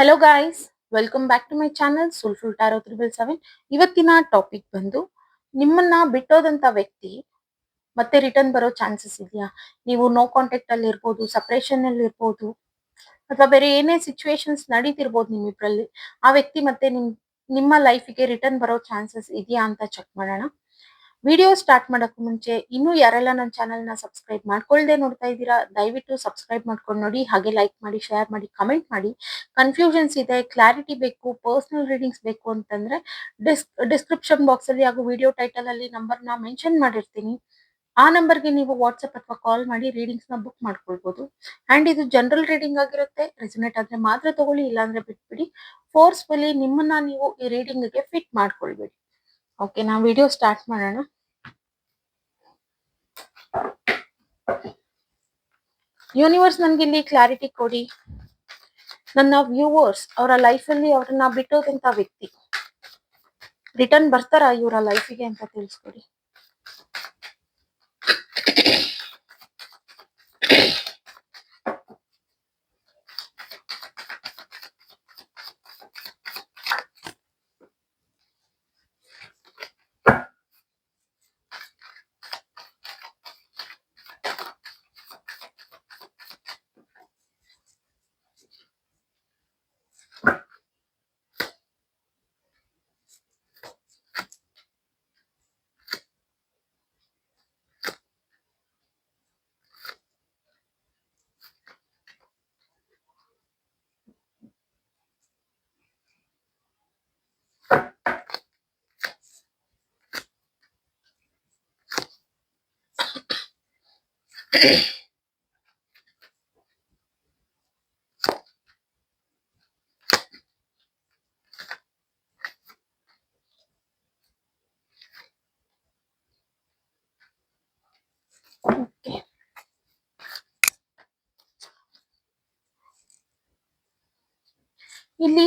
Hello guys, welcome back to my channel soulful tarot 777. ಇವತ್ತಿನ topic ಬಂದು ನಿಮ್ಮನ್ನ ಬಿಟ್ಟೋದಂತ ವ್ಯಕ್ತಿ ಮತ್ತೆ ರಿಟರ್ನ್ ಬರೋ ಚಾನ್ಸಸ್ ಇದೆಯಾ? ನೀವು ನೋ ಕಾಂಟ್ಯಾಕ್ಟ್ ಅಲ್ಲಿ ಇರ್ಬೋದು, ಸಪರೇಷನ್ ಅಲ್ಲಿ ಇರ್ಬೋದು, ಅಥವಾ ಬೇರೆ ಏನೇ ಸಿಚುವೇಶನ್ಸ್ ನಡೀತಿರ್ಬೋದು ನಿಮ್ಮಿಬ್ರಲ್ಲಿ. ಆ ವ್ಯಕ್ತಿ ಮತ್ತೆ ನಿಮ್ಮ ಲೈಫಿಗೆ ರಿಟರ್ನ್ ಬರೋ ಚಾನ್ಸಸ್ ಇದೆಯಾ ಅಂತ ಚೆಕ್ ಮಾಡೋಣ. ವಿಡಿಯೋ ಸ್ಟಾರ್ಟ್ ಮಾಡೋಕ್ಕೂ ಮುಂಚೆ ಇನ್ನೂ ಯಾರೆಲ್ಲ ನನ್ನ ಚಾನಲ್ನ ಸಬ್ಸ್ಕ್ರೈಬ್ ಮಾಡ್ಕೊಳ್ದೆ ನೋಡ್ತಾ ಇದ್ದೀರಾ, ದಯವಿಟ್ಟು ಸಬ್ಸ್ಕ್ರೈಬ್ ಮಾಡ್ಕೊಂಡು ನೋಡಿ. ಹಾಗೆ ಲೈಕ್ ಮಾಡಿ, ಶೇರ್ ಮಾಡಿ, ಕಮೆಂಟ್ ಮಾಡಿ. ಕನ್ಫ್ಯೂಷನ್ಸ್ ಇದೆ, ಕ್ಲಾರಿಟಿ ಬೇಕು, ಪರ್ಸನಲ್ ರೀಡಿಂಗ್ಸ್ ಬೇಕು ಅಂತಂದ್ರೆ ಡಿಸ್ಕ್ರಿಪ್ಷನ್ ಬಾಕ್ಸ್ ಅಲ್ಲಿ ಹಾಗೂ ವಿಡಿಯೋ ಟೈಟಲ್ ಅಲ್ಲಿ ನಂಬರ್ನ ಮೆನ್ಷನ್ ಮಾಡಿರ್ತೀನಿ. ಆ ನಂಬರ್ಗೆ ನೀವು ವಾಟ್ಸ್ಆಪ್ ಅಥವಾ ಕಾಲ್ ಮಾಡಿ ರೀಡಿಂಗ್ಸ್ ನ ಬುಕ್ ಮಾಡ್ಕೊಳ್ಬಹುದು. ಅಂಡ್ ಇದು ಜನರಲ್ ರೀಡಿಂಗ್ ಆಗಿರುತ್ತೆ. ರೆಸನೇಟ್ ಆದ್ರೆ ಮಾತ್ರ ತಗೊಳ್ಳಿ, ಇಲ್ಲಾಂದ್ರೆ ಬಿಟ್ಬಿಡಿ. ಫೋರ್ಸ್ಫುಲಿ ನಿಮ್ಮನ್ನ ನೀವು ಈ ರೀಡಿಂಗ್ ಗೆ ಫಿಟ್ ಮಾಡ್ಕೊಳ್ಬೇಡಿ. ಓಕೆ, ನಾವು ವಿಡಿಯೋ ಸ್ಟಾರ್ಟ್ ಮಾಡೋಣ. ಯೂನಿವರ್ಸ್ ನನ್ಗೆ ಇಲ್ಲಿ ಕ್ಲಾರಿಟಿ ಕೊಡಿ. ನನ್ನ ವ್ಯೂವರ್ಸ್ ಅವರ ಲೈಫಲ್ಲಿ ಅವ್ರನ್ನ ಬಿಟ್ಟೋದಂತ ವ್ಯಕ್ತಿ ರಿಟರ್ನ್ ಬರ್ತಾರ ಇವರ ಲೈಫಿಗೆ ಅಂತ ತಿಳಿಸ್ಕೊಡಿ. ಇಲ್ಲಿ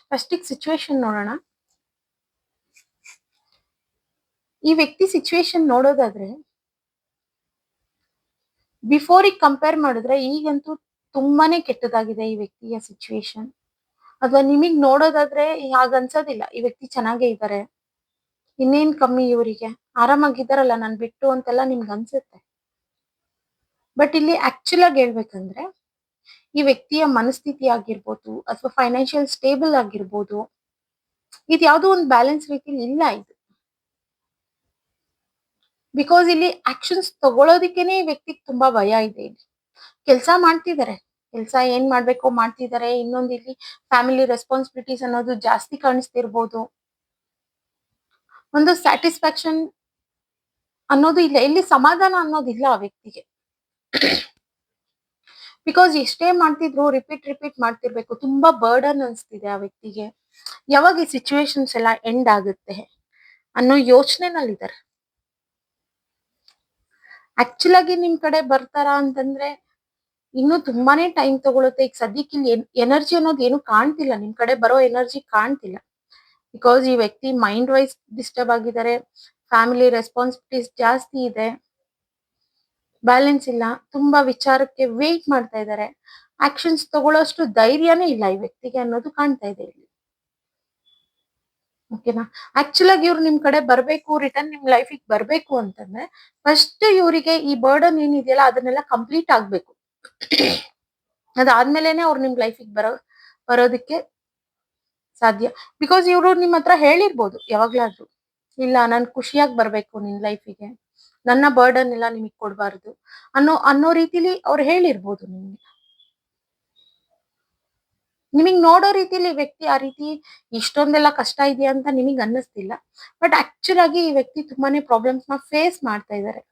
ಫಸ್ಟ್ ಸಿಚುವೇಶನ್ ನೋಡೋಣ. ಈ ವ್ಯಕ್ತಿ ಸಿಚುವೇಶನ್ ನೋಡೋದಾದ್ರೆ ಬಿಫೋರ್ ಕಂಪೇರ್ ಮಾಡಿದ್ರೆ ಈಗಂತೂ ತುಂಬಾನೇ ಕೆಟ್ಟದಾಗಿದೆ ಈ ವ್ಯಕ್ತಿಯ ಸಿಚುವೇಶನ್. ಅಥವಾ ನಿಮಗ್ ನೋಡೋದಾದ್ರೆ ಹಾಗನ್ಸೋದಿಲ್ಲ, ಈ ವ್ಯಕ್ತಿ ಚೆನ್ನಾಗೇ ಇದ್ದಾರೆ, ಇನ್ನೇನ್ ಕಮ್ಮಿ, ಇವರಿಗೆ ಆರಾಮಾಗಿದ್ದಾರಲ್ಲ ನನ್ ಬಿಟ್ಟು ಅಂತೆಲ್ಲ ನಿಮ್ಗೆ ಅನ್ಸುತ್ತೆ. ಬಟ್ ಇಲ್ಲಿ ಆಕ್ಚುಲ್ ಆಗಿ ಹೇಳ್ಬೇಕಂದ್ರೆ ಈ ವ್ಯಕ್ತಿಯ ಮನಸ್ಥಿತಿ ಆಗಿರ್ಬೋದು ಅಥವಾ ಫೈನಾನ್ಷಿಯಲ್ ಸ್ಟೇಬಲ್ ಆಗಿರ್ಬೋದು, ಇದು ಯಾವ್ದೋ ಒಂದು ಬ್ಯಾಲೆನ್ಸ್ ರೀತಿಲಿ ಇಲ್ಲ ಇದು. ಬಿಕಾಸ್ ಇಲ್ಲಿ ಆಕ್ಷನ್ಸ್ ತಗೊಳೋದಿಕ್ಕೇನೆ ಈ ವ್ಯಕ್ತಿಗೆ ತುಂಬಾ ಭಯ ಇದೆ. ಇಲ್ಲಿ ಕೆಲಸ ಮಾಡ್ತಿದ್ದಾರೆ, ಕೆಲಸ ಏನ್ ಮಾಡ್ಬೇಕೋ ಮಾಡ್ತಿದ್ದಾರೆ. ಇನ್ನೊಂದು ಇಲ್ಲಿ ಫ್ಯಾಮಿಲಿ ರೆಸ್ಪಾನ್ಸಿಬಿಲಿಟೀಸ್ ಅನ್ನೋದು ಜಾಸ್ತಿ ಕಾಣಿಸ್ತಿರ್ಬೋದು. ಒಂದು ಸ್ಯಾಟಿಸ್ಫ್ಯಾಕ್ಷನ್ ಅನ್ನೋದು ಇಲ್ಲ, ಇಲ್ಲಿ ಸಮಾಧಾನ ಅನ್ನೋದಿಲ್ಲ ಆ ವ್ಯಕ್ತಿಗೆ. ಬಿಕಾಸ್ ಎಷ್ಟೇ ಮಾಡ್ತಿದ್ರು ರಿಪೀಟ್ ಮಾಡ್ತಿರ್ಬೇಕು. ತುಂಬಾ ಬರ್ಡನ್ ಅನ್ಸ್ತಿದೆ ಆ ವ್ಯಕ್ತಿಗೆ. ಯಾವಾಗ ಈ ಸಿಚುವೇಶನ್ಸ್ ಎಲ್ಲ ಎಂಡ್ ಆಗುತ್ತೆ ಅನ್ನೋ ಯೋಚನೆನಲ್ಲಿದ್ದಾರೆ. ಆಕ್ಚುಲ್ ಆಗಿ ನಿಮ್ ಕಡೆ ಬರ್ತಾರ ಅಂತಂದ್ರೆ ಇನ್ನು ತುಂಬಾನೇ ಟೈಮ್ ತಗೊಳುತ್ತೆ. ಈಗ ಸದ್ಯಕ್ಕೆ ಇಲ್ಲಿ ಎನರ್ಜಿ ಅನ್ನೋದು ಏನು ಕಾಣ್ತಿಲ್ಲ, ನಿಮ್ ಕಡೆ ಬರೋ ಎನರ್ಜಿ ಕಾಣ್ತಿಲ್ಲ. ಬಿಕಾಸ್ ಈ ವ್ಯಕ್ತಿ ಮೈಂಡ್ ವೈಸ್ ಡಿಸ್ಟರ್ಬ್ ಆಗಿದ್ದಾರೆ, ಫ್ಯಾಮಿಲಿ ರೆಸ್ಪಾನ್ಸಿಬಿಲಿಟೀಸ್ ಜಾಸ್ತಿ ಇದೆ, ಬ್ಯಾಲೆನ್ಸ್ ಇಲ್ಲ, ತುಂಬಾ ವಿಚಾರಕ್ಕೆ ವೇಟ್ ಮಾಡ್ತಾ ಇದ್ದಾರೆ. ಆಕ್ಷನ್ಸ್ ತಗೊಳ್ಳೋಷ್ಟು ಧೈರ್ಯನೇ ಇಲ್ಲ ಈ ವ್ಯಕ್ತಿಗೆ ಅನ್ನೋದು ಕಾಣ್ತಾ ಇದೆ ಇಲ್ಲಿ. ಓಕೆನಾ? ಆಕ್ಚುಲ್ ಆಗಿ ಇವ್ರು ನಿಮ್ ಕಡೆ ಬರ್ಬೇಕು, ರಿಟರ್ನ್ ನಿಮ್ ಲೈಫಿಗೆ ಬರ್ಬೇಕು ಅಂತಂದ್ರೆ ಫಸ್ಟ್ ಇವರಿಗೆ ಈ ಬರ್ಡನ್ ಏನಿದೆಯಲ್ಲ ಅದನ್ನೆಲ್ಲ ಕಂಪ್ಲೀಟ್ ಆಗ್ಬೇಕು. ಅದಾದ್ಮೇಲೆನೆ ಅವ್ರು ನಿಮ್ ಲೈಫಿಗೆ ಬರೋದಕ್ಕೆ ಸಾಧ್ಯ. ಬಿಕಾಸ್ ಇವರು ನಿಮ್ ಹತ್ರ ಹೇಳಿರ್ಬೋದು ಯಾವಾಗ್ಲಾದ್ರು, ಇಲ್ಲ ನಾನ್ ಖುಷಿಯಾಗಿ ಬರ್ಬೇಕು ನಿನ್ ಲೈಫಿಗೆ, ನನ್ನ ಬರ್ಡನ್ ಎಲ್ಲ ನಿಮಗ್ ಕೊಡ್ಬಾರ್ದು ಅನ್ನೋ ರೀತಿಲಿ ಅವ್ರು ಹೇಳಿರ್ಬೋದು ನಿಮ್ಗೆ. ನಿಮಗ್ ನೋಡೋ ರೀತಿಲಿ ಈ ವ್ಯಕ್ತಿ ಆ ರೀತಿ ಇಷ್ಟೊಂದೆಲ್ಲ ಕಷ್ಟ ಇದೆಯಾ ಅಂತ ನಿಮಗ್ ಅನ್ನಿಸ್ತಿಲ್ಲ. ಬಟ್ ಆಕ್ಚುಲ್ ಆಗಿ ಈ ವ್ಯಕ್ತಿ ತುಂಬಾನೇ ಪ್ರಾಬ್ಲಮ್ಸ್ ನ ಫೇಸ್ ಮಾಡ್ತಾ ಇದ್ದಾರೆ.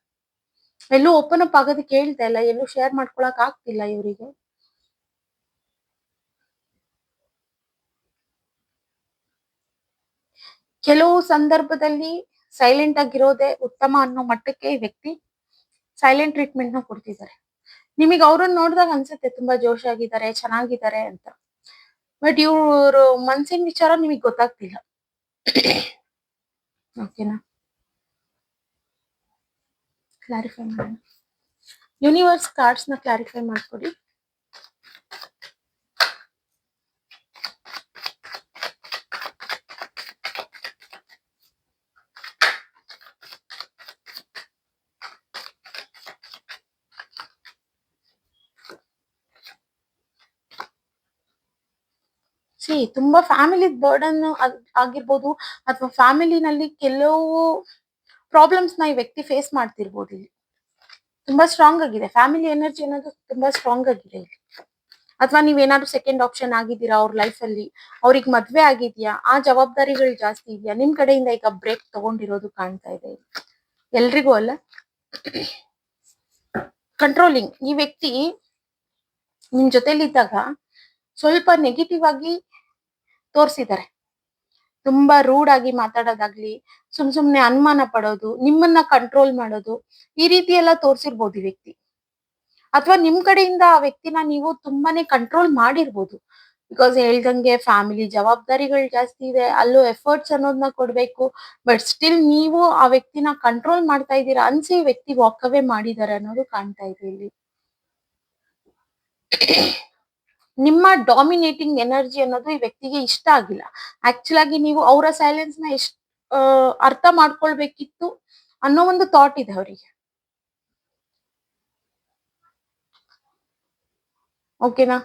ಎಲ್ಲೂ ಓಪನ್ ಅಪ್ ಆಗೋದಕ್ಕೆ ಹೇಳ್ತಾ ಇಲ್ಲ, ಎಲ್ಲೂ ಶೇರ್ ಮಾಡ್ಕೊಳಕ್ ಆಗ್ತಿಲ್ಲ ಇವರಿಗೆ. ಕೆಲವು ಸಂದರ್ಭದಲ್ಲಿ ಸೈಲೆಂಟ್ ಆಗಿರೋದೇ ಉತ್ತಮ ಅನ್ನೋ ಮಟ್ಟಕ್ಕೆ ಈ ವ್ಯಕ್ತಿ ಸೈಲೆಂಟ್ ಟ್ರೀಟ್ಮೆಂಟ್ ನ ಕೊಡ್ತಿದ್ದಾರೆ. ನಿಮಗೆ ಅವ್ರನ್ನ ನೋಡಿದಾಗ ಅನ್ಸುತ್ತೆ ತುಂಬಾ ಜೋಶ್ ಆಗಿದ್ದಾರೆ, ಚೆನ್ನಾಗಿದ್ದಾರೆ ಅಂತ. ಬಟ್ ಇವ್ರು ಮನ್ಸಿನ ವಿಚಾರ ನಿಮಗೆ ಗೊತ್ತಾಗ್ತಿಲ್ಲ. ಓಕೆನಾ? ಕ್ಲಾರಿಫೈ ಮಾಡೋಣ. ಯೂನಿವರ್ಸ್ ಕಾರ್ಡ್ಸ್ ನ ಕ್ಲಾರಿಫೈ ಮಾಡ್ಕೊಡಿ. ತುಂಬಾ ಫ್ಯಾಮಿಲಿ ಬರ್ಡನ್ ಆಗಿರ್ಬೋದು, ಅಥವಾ ಫ್ಯಾಮಿಲಿನಲ್ಲಿ ಕೆಲವು ಪ್ರಾಬ್ಲಮ್ಸ್ ನ ಈ ವ್ಯಕ್ತಿ ಫೇಸ್ ಮಾಡ್ತಿರ್ಬೋದು. ಇಲ್ಲಿ ತುಂಬಾ ಸ್ಟ್ರಾಂಗ್ ಆಗಿದೆ, ಫ್ಯಾಮಿಲಿ ಎನರ್ಜಿ ಅನ್ನೋದು ತುಂಬಾ ಸ್ಟ್ರಾಂಗ್ ಆಗಿದೆ ಇಲ್ಲಿ. ಅಥವಾ ನೀವೇನಾದ್ರು ಸೆಕೆಂಡ್ ಆಪ್ಷನ್ ಆಗಿದ್ದೀರಾ ಅವ್ರ ಲೈಫ್ ಅಲ್ಲಿ, ಅವ್ರಿಗೆ ಮದ್ವೆ ಆಗಿದ್ಯಾ, ಆ ಜವಾಬ್ದಾರಿಗಳು ಜಾಸ್ತಿ ಇದೆಯಾ, ನಿಮ್ ಕಡೆಯಿಂದ ಈಗ ಬ್ರೇಕ್ ತಗೊಂಡಿರೋದು ಕಾಣ್ತಾ ಇದೆ. ಎಲ್ರಿಗೂ ಅಲ್ಲ, ಕಂಟ್ರೋಲಿಂಗ್ ಈ ವ್ಯಕ್ತಿ ನಿಮ್ ಜೊತೆಲಿದ್ದಾಗ ಸ್ವಲ್ಪ ನೆಗೆಟಿವ್ ಆಗಿ ತೋರಿಸಿದ್ದಾರೆ. ತುಂಬಾ ರೂಡ್ ಆಗಿ ಮಾತಾಡೋದಾಗ್ಲಿ, ಸುಮ್ನೆ ಅನುಮಾನ ಪಡೋದು, ನಿಮ್ಮನ್ನ ಕಂಟ್ರೋಲ್ ಮಾಡೋದು, ಈ ರೀತಿ ಎಲ್ಲ ತೋರ್ಸಿರ್ಬೋದು ಈ ವ್ಯಕ್ತಿ. ಅಥವಾ ನಿಮ್ ಕಡೆಯಿಂದ ಆ ವ್ಯಕ್ತಿನ ನೀವು ತುಂಬಾನೇ ಕಂಟ್ರೋಲ್ ಮಾಡಿರ್ಬೋದು. ಬಿಕಾಸ್ ಹೇಳ್ದಂಗೆ ಫ್ಯಾಮಿಲಿ ಜವಾಬ್ದಾರಿಗಳು ಜಾಸ್ತಿ ಇದೆ, ಅಲ್ಲೂ ಎಫರ್ಟ್ಸ್ ಅನ್ನೋದನ್ನ ಕೊಡ್ಬೇಕು. ಬಟ್ ಸ್ಟಿಲ್ ನೀವು ಆ ವ್ಯಕ್ತಿನ ಕಂಟ್ರೋಲ್ ಮಾಡ್ತಾ ಇದ್ದೀರಾ ಅನ್ಸಿ ಈ ವ್ಯಕ್ತಿ ವಾಕ್ ಅವೇ ಮಾಡಿದ್ದಾರೆ ಅನ್ನೋದು ಕಾಣ್ತಾ ಇದೆ ಇಲ್ಲಿ. ನಿಮ್ಮ ಡಾಮಿನೇಟಿಂಗ್ ಎನರ್ಜಿ ಅನ್ನೋದು ಈ ವ್ಯಕ್ತಿಗೆ ಇಷ್ಟ ಆಗಿಲ್ಲ. ಆಕ್ಚುಲ್ ಆಗಿ ನೀವು ಅವರ ಸೈಲೆನ್ಸ್ ನ ಎಷ್ಟು ಅರ್ಥ ಮಾಡ್ಕೊಳ್ಬೇಕಿತ್ತು ಅನ್ನೋ ಒಂದು ಥಾಟ್ ಇದೆ ಅವರಿಗೆ. ಓಕೆನಾ?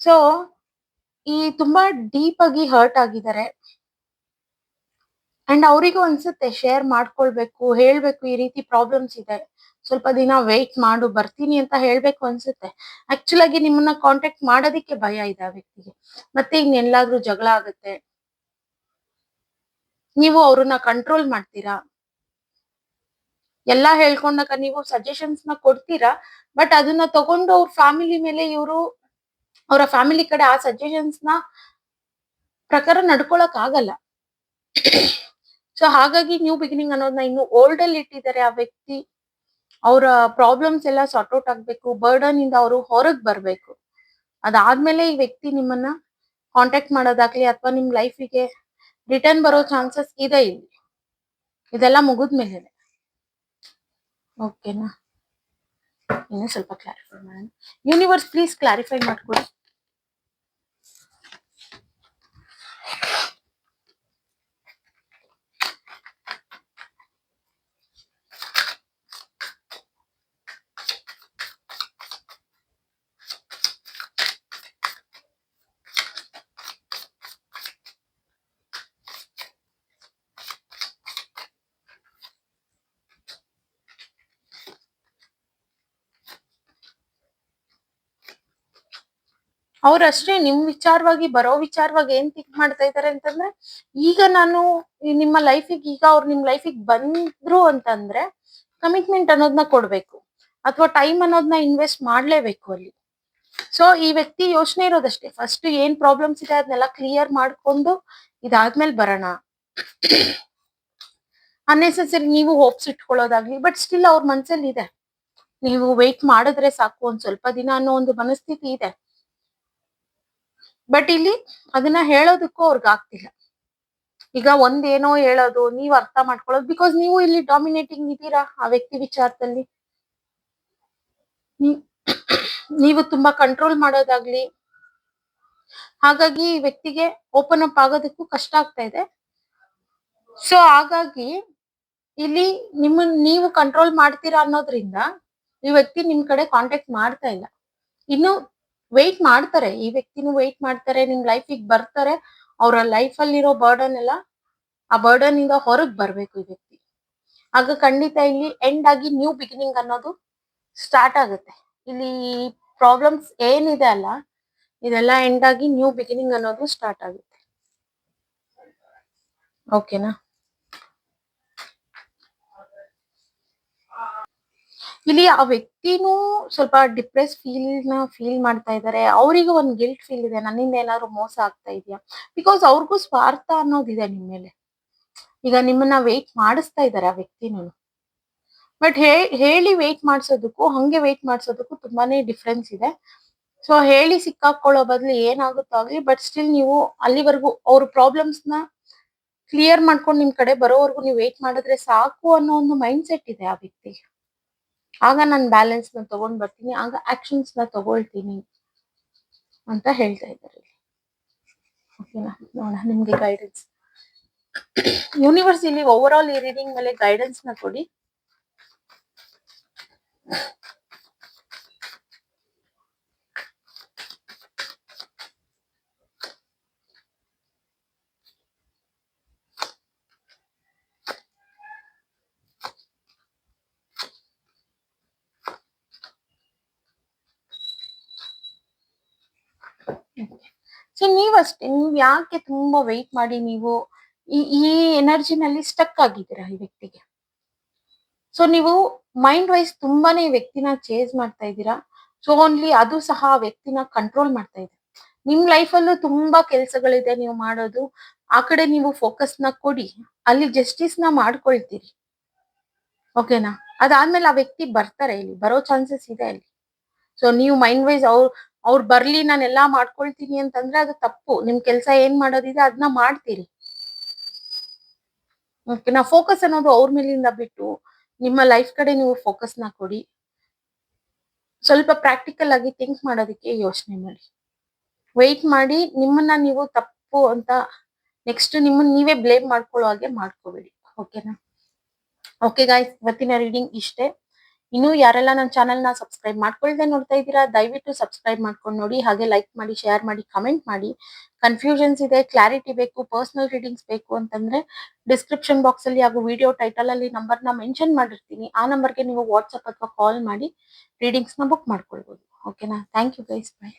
ಸೊ ಈ ತುಂಬಾ ಡೀಪ್ ಆಗಿ ಹರ್ಟ್ ಆಗಿದ್ದಾರೆ. ಅಂಡ್ ಅವರಿಗೂ ಅನ್ಸುತ್ತೆ ಶೇರ್ ಮಾಡ್ಕೊಳ್ಬೇಕು, ಹೇಳ್ಬೇಕು ಈ ರೀತಿ ಪ್ರಾಬ್ಲಮ್ಸ್ ಇದೆ, ಸ್ವಲ್ಪ ದಿನ ವೇಟ್ ಮಾಡು, ಬರ್ತೀನಿ ಅಂತ ಹೇಳ್ಬೇಕು ಅನ್ಸುತ್ತೆ. ಆಕ್ಚುಲ್ ಆಗಿ ನಿಮ್ಮನ್ನ ಕಾಂಟ್ಯಾಕ್ಟ್ ಮಾಡೋದಿಕ್ಕೆ ಭಯ ಇದೆ ಆ ವ್ಯಕ್ತಿಗೆ. ಮತ್ತೆ ಇನ್ನೆಲ್ಲಾದ್ರೂ ಜಗಳ ಆಗುತ್ತೆ, ನೀವು ಅವ್ರನ್ನ ಕಂಟ್ರೋಲ್ ಮಾಡ್ತೀರಾ, ಎಲ್ಲಾ ಹೇಳ್ಕೊಂಡಾಗ ನೀವು ಸಜೆಷನ್ಸ್ ನ ಕೊಡ್ತೀರಾ. ಬಟ್ ಅದನ್ನ ತಗೊಂಡು ಅವ್ರ ಫ್ಯಾಮಿಲಿ ಮೇಲೆ ಇವರು ಅವರ ಫ್ಯಾಮಿಲಿ ಕಡೆ ಆ ಸಜೆಷನ್ಸ್ ನ ಪ್ರಕಾರ ನಡ್ಕೊಳಕ್ ಆಗಲ್ಲ. ಸೊ ಹಾಗಾಗಿ ನ್ಯೂ ಬಿಗಿನಿಂಗ್ ಅನ್ನೋದನ್ನ ಇನ್ನು ಓಲ್ಡ್ ಅಲ್ಲಿ ಇಟ್ಟಿದ್ದಾರೆ ಆ ವ್ಯಕ್ತಿ. ಅವರ ಪ್ರಾಬ್ಲಮ್ಸ್ ಎಲ್ಲ ಸಾರ್ಟ್ ಔಟ್ ಆಗ್ಬೇಕು, ಬರ್ಡನ್ ಇಂದ ಅವರು ಹೊರಗ್ ಬರ್ಬೇಕು. ಅದಾದ್ಮೇಲೆ ಈ ವ್ಯಕ್ತಿ ನಿಮ್ಮನ್ನ ಕಾಂಟ್ಯಾಕ್ಟ್ ಮಾಡೋದಾಗ್ಲಿ ಅಥವಾ ನಿಮ್ ಲೈಫಿಗೆ ರಿಟರ್ನ್ ಬರೋ ಚಾನ್ಸಸ್ ಇದೆ ಇಲ್ಲಿ. ಇದೆಲ್ಲ ಮುಗಿದ್ಮೇಲೆ. ಓಕೆನಾ? ಇನ್ನು ಸ್ವಲ್ಪ ಕ್ಲಾರಿಫೈ ಮಾಡೋಣ. ಯೂನಿವರ್ಸ್ ಪ್ಲೀಸ್ ಕ್ಲಾರಿಫೈ ಮಾಡ್ಕೊಡಿ. ಅವ್ರಷ್ಟೇ ನಿಮ್ ವಿಚಾರವಾಗಿ ಬರೋ ವಿಚಾರವಾಗಿ ಏನ್ ಥಿಂಕ್ ಮಾಡ್ತಾ ಇದಾರೆ ಅಂತಂದ್ರೆ, ಈಗ ನಾನು ನಿಮ್ಮ ಲೈಫಿಗೆ, ಈಗ ಅವ್ರು ನಿಮ್ ಲೈಫಿಗೆ ಬಂದ್ರು ಅಂತಂದ್ರೆ ಕಮಿಟ್ಮೆಂಟ್ ಅನ್ನೋದನ್ನ ಕೊಡ್ಬೇಕು, ಅಥವಾ ಟೈಮ್ ಅನ್ನೋದನ್ನ ಇನ್ವೆಸ್ಟ್ ಮಾಡ್ಲೇಬೇಕು ಅಲ್ಲಿ. ಸೊ ಈ ವ್ಯಕ್ತಿ ಯೋಚನೆ ಇರೋದಷ್ಟೇ, ಫಸ್ಟ್ ಏನ್ ಪ್ರಾಬ್ಲಮ್ಸ್ ಇದೆ ಅದನ್ನೆಲ್ಲ ಕ್ಲಿಯರ್ ಮಾಡ್ಕೊಂಡು ಇದಾದ್ಮೇಲೆ ಬರೋಣ. ಅನ್ನೆಸೆಸರಿ ನೀವು ಹೋಪ್ಸ್ ಇಟ್ಕೊಳ್ಳೋದಾಗ್ಲಿ. ಬಟ್ ಸ್ಟಿಲ್ ಅವ್ರ ಮನ್ಸಲ್ಲಿ ಇದೆ, ನೀವು ವೇಟ್ ಮಾಡಿದ್ರೆ ಸಾಕು ಒಂದ್ ಸ್ವಲ್ಪ ದಿನ ಅನ್ನೋ ಒಂದು ಮನಸ್ಥಿತಿ ಇದೆ. ಬಟ್ ಇಲ್ಲಿ ಅದನ್ನ ಹೇಳೋದಕ್ಕೂ ಅವ್ರಿಗೆ ಆಗ್ತಿಲ್ಲ. ಈಗ ಒಂದೇನೋ ಹೇಳೋದು, ನೀವ್ ಅರ್ಥ ಮಾಡ್ಕೊಳ್ಳೋದು, ಬಿಕಾಸ್ ನೀವು ಇಲ್ಲಿ ಡಾಮಿನೇಟಿಂಗ್ ಇದ್ದೀರಾ ಆ ವ್ಯಕ್ತಿ ವಿಚಾರದಲ್ಲಿ. ನೀವು ತುಂಬಾ ಕಂಟ್ರೋಲ್ ಮಾಡೋದಾಗ್ಲಿ, ಹಾಗಾಗಿ ಈ ವ್ಯಕ್ತಿಗೆ ಓಪನ್ ಅಪ್ ಆಗೋದಕ್ಕೂ ಕಷ್ಟ ಆಗ್ತಾ ಇದೆ. ಸೊ ಹಾಗಾಗಿ ಇಲ್ಲಿ ನೀವು ಕಂಟ್ರೋಲ್ ಮಾಡ್ತೀರಾ ಅನ್ನೋದ್ರಿಂದ ಈ ವ್ಯಕ್ತಿ ನಿಮ್ ಕಡೆ ಕಾಂಟ್ಯಾಕ್ಟ್ ಮಾಡ್ತಾ ಇಲ್ಲ. ಇನ್ನು ವೇಟ್ ಮಾಡ್ತಾರೆ, ಈ ವ್ಯಕ್ತಿನೂ ವೇಟ್ ಮಾಡ್ತಾರೆ, ನಿಮ್ ಲೈಫಿಗೆ ಬರ್ತಾರೆ. ಅವರ ಲೈಫ್ ಅಲ್ಲಿರೋ ಬರ್ಡನ್ ಎಲ್ಲ, ಆ ಬರ್ಡನ್ ಇಂದ ಹೊರಗ್ ಬರ್ಬೇಕು ಈ ವ್ಯಕ್ತಿ. ಆಗ ಖಂಡಿತ ಇಲ್ಲಿ ಎಂಡ್ ಆಗಿ ನ್ಯೂ ಬಿಗಿನಿಂಗ್ ಅನ್ನೋದು ಸ್ಟಾರ್ಟ್ ಆಗುತ್ತೆ. ಇಲ್ಲಿ ಪ್ರಾಬ್ಲಮ್ಸ್ ಏನಿದೆ ಅಲ್ಲ, ಇದೆಲ್ಲ ಎಂಡ್ ಆಗಿ ನ್ಯೂ ಬಿಗಿನಿಂಗ್ ಅನ್ನೋದು ಸ್ಟಾರ್ಟ್ ಆಗುತ್ತೆ. ಓಕೆನಾ? ಇಲ್ಲಿ ಆ ವ್ಯಕ್ತಿನೂ ಸ್ವಲ್ಪ ಡಿಪ್ರೆಸ್ ಫೀಲ್ ಮಾಡ್ತಾ ಇದ್ದಾರೆ. ಅವರಿಗೂ ಒಂದ್ ಗಿಲ್ಟ್ ಫೀಲ್ ಇದೆ, ನನ್ನಿಂದ ಏನಾದ್ರು ಮೋಸ ಆಗ್ತಾ ಇದೆಯಾ, ಬಿಕಾಸ್ ಅವ್ರಿಗೂ ಸ್ವಾರ್ಥ ಅನ್ನೋದಿದೆ ನಿಮ್ ಮೇಲೆ. ಈಗ ನಿಮ್ಮನ್ನ ವೇಟ್ ಮಾಡಿಸ್ತಾ ಇದ್ದಾರೆ ಆ ವ್ಯಕ್ತಿನೂ. ಬಟ್ ಹೇಳಿ ವೇಟ್ ಮಾಡ್ಸೋದಕ್ಕೂ ಹಂಗೆ ವೇಟ್ ಮಾಡ್ಸೋದಕ್ಕೂ ತುಂಬಾನೇ ಡಿಫ್ರೆನ್ಸ್ ಇದೆ. ಸೊ ಹೇಳಿ ಸಿಕ್ಕಾಕೊಳ್ಳೋ ಬದಲು ಏನಾಗುತ್ತೋ ಆಗ್ಲಿ, ಬಟ್ ಸ್ಟಿಲ್ ನೀವು ಅಲ್ಲಿವರೆಗೂ ಅವ್ರ ಪ್ರಾಬ್ಲಮ್ಸ್ ನ ಕ್ಲಿಯರ್ ಮಾಡ್ಕೊಂಡು ನಿಮ್ ಕಡೆ ಬರೋವರೆಗೂ ನೀವು ವೇಟ್ ಮಾಡಿದ್ರೆ ಸಾಕು ಅನ್ನೋ ಒಂದು ಮೈಂಡ್ ಸೆಟ್ ಇದೆ ಆ ವ್ಯಕ್ತಿಗೆ. ಆಗ ನಾನು ಬ್ಯಾಲೆನ್ಸ್ ನ ತಗೊಂಡ್ ಬರ್ತೀನಿ, ಆಗ ಆಕ್ಷನ್ಸ್ ನ ತಗೊಳ್ತೀನಿ ಅಂತ ಹೇಳ್ತಾ ಇದ್ದಾರೆ. ಓಕೆನಾ? ನೋಡ ನಿಮ್ಗೆ ಗೈಡೆನ್ಸ್ ಯೂನಿವರ್ಸ್ ಇಲ್ಲಿ ಓವರ್ ಆಲ್ ಈ ರೀಡಿಂಗ್ ಮೇಲೆ ಗೈಡೆನ್ಸ್ ನ ಕೊಡಿ. ಸೊ ನೀವಷ್ಟೇ, ನೀವ್ ಯಾಕೆ ತುಂಬಾ ವೆಯ್ಟ್ ಮಾಡಿ ನೀವು ಈ ಎನರ್ಜಿನಲ್ಲಿ ಸ್ಟಕ್ ಆಗಿದ್ದೀರಾ ಈ ವ್ಯಕ್ತಿಗೆ. ಸೊ ನೀವು ಮೈಂಡ್ ವೈಸ್ ತುಂಬಾನೇ ಈ ವ್ಯಕ್ತಿನ ಚೇಸ್ ಮಾಡ್ತಾ ಇದ್ದೀರಾ. ಸೊ ಓನ್ಲಿ ಅದು ಸಹ ಆ ವ್ಯಕ್ತಿನ ಕಂಟ್ರೋಲ್ ಮಾಡ್ತಾ ಇದೆ. ನಿಮ್ ಲೈಫ್ ಅಲ್ಲೂ ತುಂಬಾ ಕೆಲ್ಸಗಳಿದೆ ನೀವು ಮಾಡೋದು. ಆ ಕಡೆ ನೀವು ಫೋಕಸ್ ನ ಕೊಡಿ. ಅಲ್ಲಿ ಜಸ್ಟಿಸ್ ನ ಮಾಡ್ಕೊಳ್ತೀರಿ. ಓಕೆನಾ? ಅದಾದ್ಮೇಲೆ ಆ ವ್ಯಕ್ತಿ ಬರ್ತಾರೆ, ಇಲ್ಲಿ ಬರೋ ಚಾನ್ಸಸ್ ಇದೆ ಅಲ್ಲಿ. ಸೊ ನೀವು ಮೈಂಡ್ ವೈಸ್ ಅವ್ರು ಬರ್ಲಿ ನಾನೆಲ್ಲಾ ಮಾಡ್ಕೊಳ್ತೀನಿ ಅಂತಂದ್ರೆ ಅದು ತಪ್ಪು. ನಿಮ್ ಕೆಲ್ಸ ಏನ್ ಮಾಡೋದಿದೆ ಅದನ್ನ ಮಾಡ್ತೀರಿ. ಓಕೆನಾ? ಫೋಕಸ್ ಅನ್ನೋದು ಅವ್ರ ಮೇಲಿಂದ ಬಿಟ್ಟು ನಿಮ್ಮ ಲೈಫ್ ಕಡೆ ನೀವು ಫೋಕಸ್ ನ ಕೊಡಿ. ಸ್ವಲ್ಪ ಪ್ರಾಕ್ಟಿಕಲ್ ಆಗಿ ಥಿಂಕ್ ಮಾಡೋದಕ್ಕೆ ಯೋಚನೆ ಮಾಡಿ. ವೆಯ್ಟ್ ಮಾಡಿ ನಿಮ್ಮನ್ನ ನೀವು ತಪ್ಪು ಅಂತ ನೆಕ್ಸ್ಟ್ ನಿಮ್ಮನ್ನ ನೀವೇ ಬ್ಲೇಮ್ ಮಾಡ್ಕೊಳ್ಳೋ ಹಾಗೆ ಮಾಡ್ಕೋಬೇಡಿ. ಓಕೆನಾ? ಓಕೆ ಗಾಯ್ಸ್, ಇವತ್ತಿನ ರೀಡಿಂಗ್ ಇಷ್ಟೇ. ಇನ್ನು ಯಾರೆಲ್ಲ ನನ್ನ ಚಾನೆಲ್ ನ ಸಬ್ಸ್ಕ್ರೈಬ್ ಮಾಡ್ಕೊಳ್ದೆ ನೋಡ್ತಾ ಇದ್ದೀರಾ, ದಯವಿಟ್ಟು ಸಬ್ಸ್ಕ್ರೈಬ್ ಮಾಡ್ಕೊಂಡು ನೋಡಿ. ಹಾಗೆ ಲೈಕ್ ಮಾಡಿ, ಶೇರ್ ಮಾಡಿ, ಕಮೆಂಟ್ ಮಾಡಿ. ಕನ್ಫ್ಯೂಷನ್ಸ್ ಇದೆ, ಕ್ಲಾರಿಟಿ ಬೇಕು, ಪರ್ಸನಲ್ ರೀಡಿಂಗ್ಸ್ ಬೇಕು ಅಂತಂದ್ರೆ ಡಿಸ್ಕ್ರಿಪ್ಷನ್ ಬಾಕ್ಸ್ ಅಲ್ಲಿ ಹಾಗೂ ವಿಡಿಯೋ ಟೈಟಲ್ ಅಲ್ಲಿ ನಂಬರ್ ನ ಮೆನ್ಷನ್ ಮಾಡಿರ್ತೀನಿ. ಆ ನಂಬರ್ಗೆ ನೀವು ವಾಟ್ಸ್ಆಪ್ ಅಥವಾ ಕಾಲ್ ಮಾಡಿ ರೀಡಿಂಗ್ಸ್ ನ ಬುಕ್ ಮಾಡ್ಕೊಳ್ಬಹುದು. ಓಕೆನಾ? Thank you guys, by.